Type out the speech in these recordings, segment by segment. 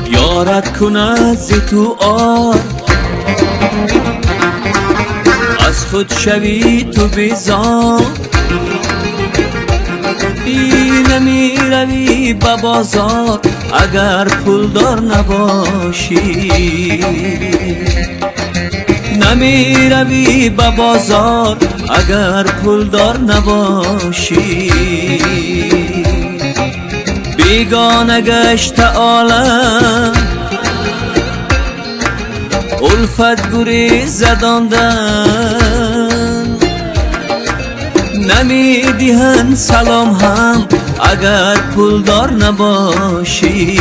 یارت کند ز تو آر، از خود شوی تو بیزار. نمی روی به بازار اگر پولدار نباشی، نمی روی به بازار اگر پولدار نباشی. بیگانه گشت عالم الفت گوری زداندن، نمی دهن سلام هم اگر پولدار نباشی،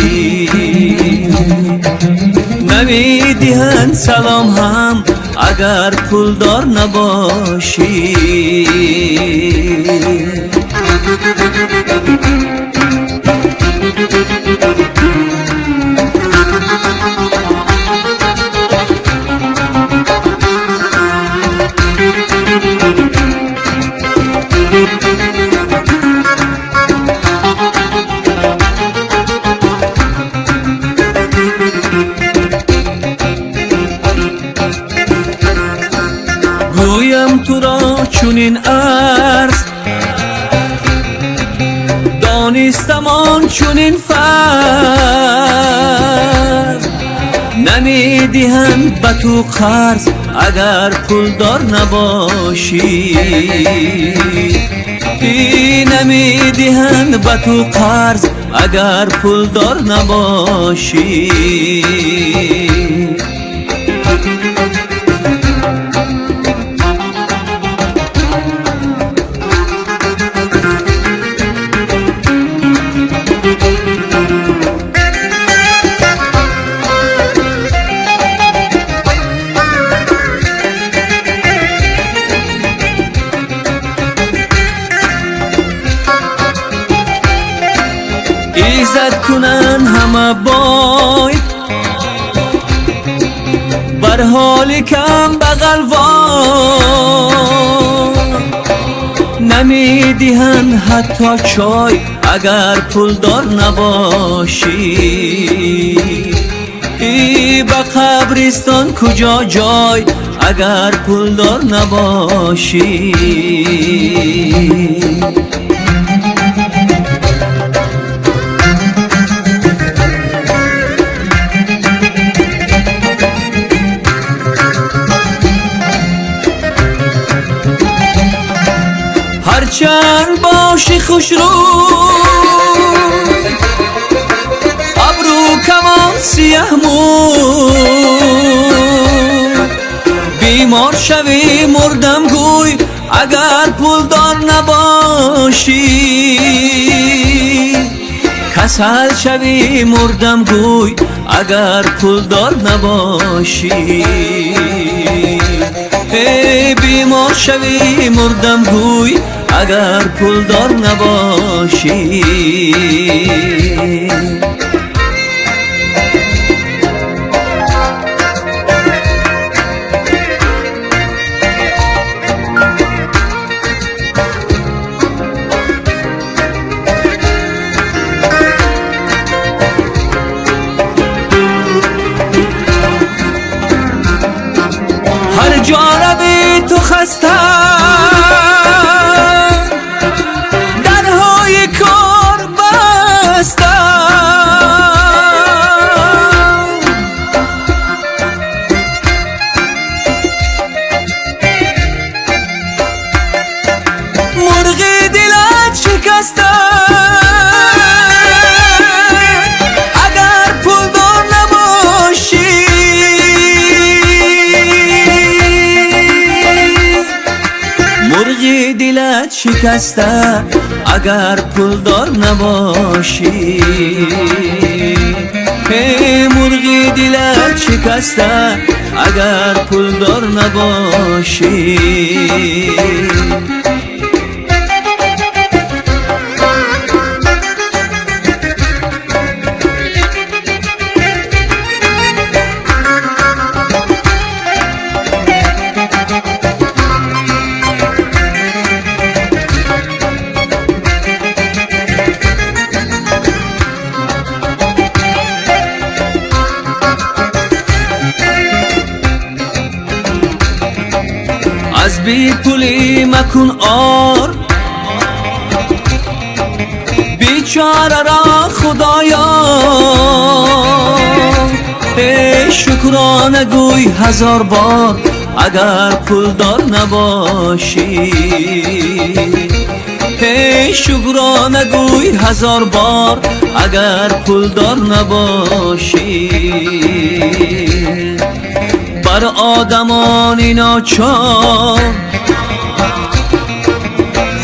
نمی دهن سلام هم اگر پولدار نباشی. گویم تو را چونین عرض، دانستم آن چونین فرض. نمی دهند به تو قرض اگر پولدار نباشی، نمی دهند به تو قرض اگر پولدار نباشی. ایزد کنن همه بای بر حال کم بغل وای. نمی دهن حتی چای اگر پولدار نباشی، به قبرستان کجا جای اگر پولدار نباشی. هرچند باشی خوش رو، ابرو کمان سیاه مو، بیمار شوی مردم گوی اگر پولدار نباشی، کسل شوی مردم گوی اگر پولدار نباشی. بیمار شوی مردم گوی اگر پولدار نباشی. هر جا روی تو خسته درهای کار بسته، مرغ دلت شکسته اگر پولدار نباشی. مرغ دلت شکسته اگر پولدار نباشی، مرغ دلت شکسته اگر پولدار نباشی. بی پولی مکن آر، بیچاره را خدایا شکرانه گوی 1000 بار اگر پولدار نباشی. شکرانه گوی 1000 بار اگر پولدار نباشی. بر آدمانی ناچار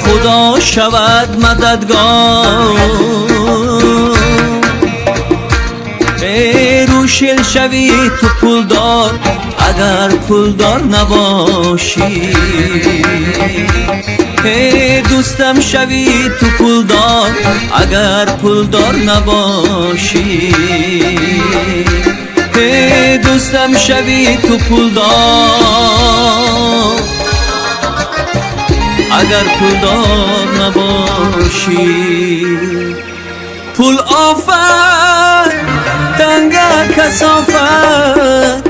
خدا شود مددگار. روشل شوی تو پولدار اگر پولدار نباشی. دوستم شوی تو پولدار اگر پولدار نباشی. دوستم شوی تو پولدار اگر پولدار نباشی. پول آفت تنگه کسافت،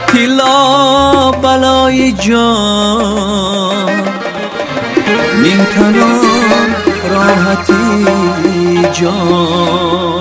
تیلا بلای جان، نیم تنان راحتی جان.